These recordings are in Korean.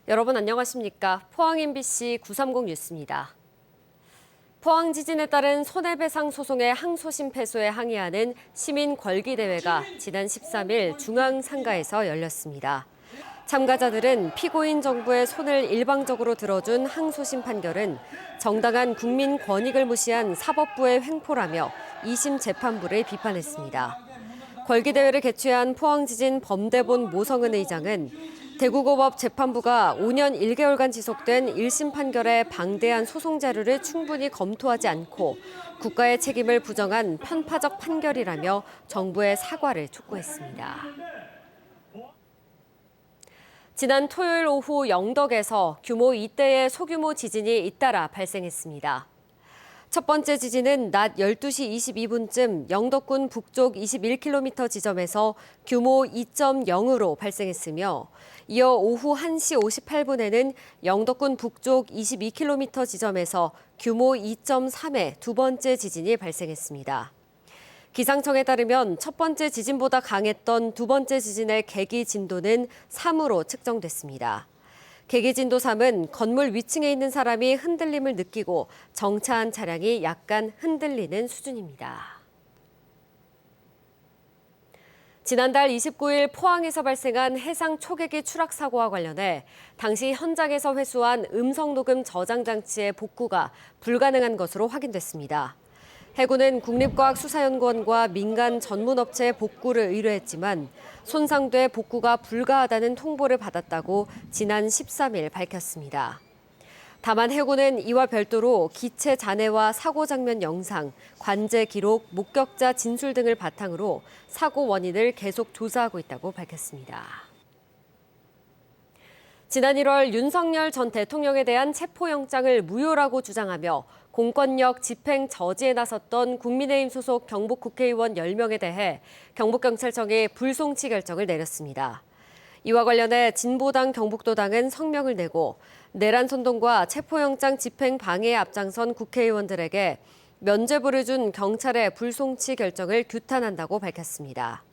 여러분 안녕하십니까? 포항 MBC 930 뉴스입니다. 포항 지진에 따른 손해배상 소송의 항소심 패소에 항의하는 시민 걸기대회가 지난 13일 중앙상가에서 열렸습니다. 참가자들은 피고인 정부의 손을 일방적으로 들어준 항소심 판결은 정당한 국민 권익을 무시한 사법부의 횡포라며 2심 재판부를 비판했습니다. 걸기대회를 개최한 포항지진 범대본 모성은 의장은 대구고법 재판부가 5년 1개월간 지속된 1심 판결에 방대한 소송 자료를 충분히 검토하지 않고 국가의 책임을 부정한 편파적 판결이라며 정부의 사과를 촉구했습니다. 지난 토요일 오후 영덕에서 규모 2대의 소규모 지진이 잇따라 발생했습니다. 첫 번째 지진은 낮 12시 22분쯤 영덕군 북쪽 21km 지점에서 규모 2.0으로 발생했으며 이어 오후 1시 58분에는 영덕군 북쪽 22km 지점에서 규모 2.3의 두 번째 지진이 발생했습니다. 기상청에 따르면 첫 번째 지진보다 강했던 두 번째 지진의 계기 진도는 3으로 측정됐습니다. 계기 진도 3은 건물 위층에 있는 사람이 흔들림을 느끼고 정차한 차량이 약간 흔들리는 수준입니다. 지난달 29일 포항에서 발생한 해상 초계기 추락 사고와 관련해 당시 현장에서 회수한 음성 녹음 저장 장치의 복구가 불가능한 것으로 확인됐습니다. 해군은 국립과학수사연구원과 민간 전문업체의 복구를 의뢰했지만 손상돼 복구가 불가하다는 통보를 받았다고 지난 13일 밝혔습니다. 다만 해군은 이와 별도로 기체 잔해와 사고 장면 영상, 관제 기록, 목격자 진술 등을 바탕으로 사고 원인을 계속 조사하고 있다고 밝혔습니다. 지난 1월 윤석열 전 대통령에 대한 체포영장을 무효라고 주장하며 공권력 집행 저지에 나섰던 국민의힘 소속 경북 국회의원 10명에 대해 경북경찰청이 불송치 결정을 내렸습니다. 이와 관련해 진보당 경북도당은 성명을 내고 내란 선동과 체포영장 집행 방해에 앞장선 국회의원들에게 면죄부를 준 경찰의 불송치 결정을 규탄한다고 밝혔습니다.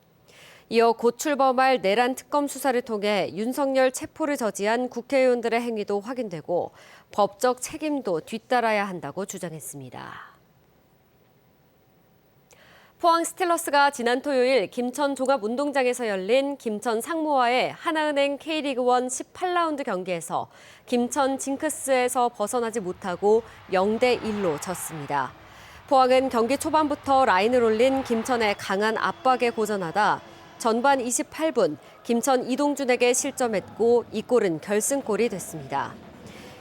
이어 곧 출범할 내란 특검 수사를 통해 윤석열 체포를 저지한 국회의원들의 행위도 확인되고 법적 책임도 뒤따라야 한다고 주장했습니다. 포항 스틸러스가 지난 토요일 김천 종합운동장에서 열린 김천 상무와의 하나은행 K리그1 18라운드 경기에서 김천 징크스에서 벗어나지 못하고 0대1로 졌습니다. 포항은 경기 초반부터 라인을 올린 김천의 강한 압박에 고전하다 전반 28분 김천 이동준에게 실점했고 이 골은 결승골이 됐습니다.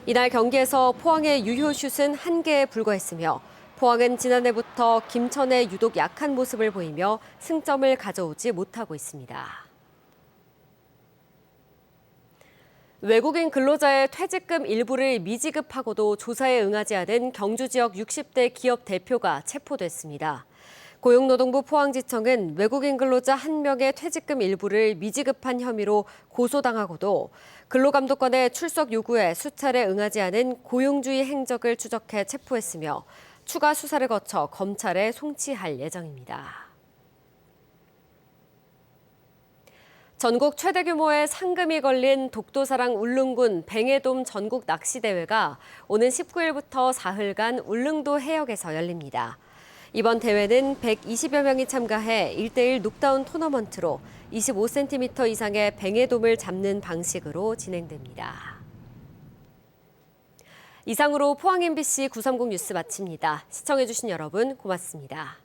이날 경기에서 포항의 유효 슛은 1개에 불과했으며 포항은 지난해부터 김천의 유독 약한 모습을 보이며 승점을 가져오지 못하고 있습니다. 외국인 근로자의 퇴직금 일부를 미지급하고도 조사에 응하지 않은 경주 지역 60대 기업 대표가 체포됐습니다. 고용노동부 포항지청은 외국인 근로자 1명의 퇴직금 일부를 미지급한 혐의로 고소당하고도 근로감독관의 출석 요구에 수차례 응하지 않은 고용주의 행적을 추적해 체포했으며 추가 수사를 거쳐 검찰에 송치할 예정입니다. 전국 최대 규모의 상금이 걸린 독도사랑 울릉군 뱅에돔 전국 낚시대회가 오는 19일부터 사흘간 울릉도 해역에서 열립니다. 이번 대회는 120여 명이 참가해 1대1 녹다운 토너먼트로 25cm 이상의 뱅에돔을 잡는 방식으로 진행됩니다. 이상으로 포항 MBC 930 뉴스 마칩니다. 시청해주신 여러분 고맙습니다.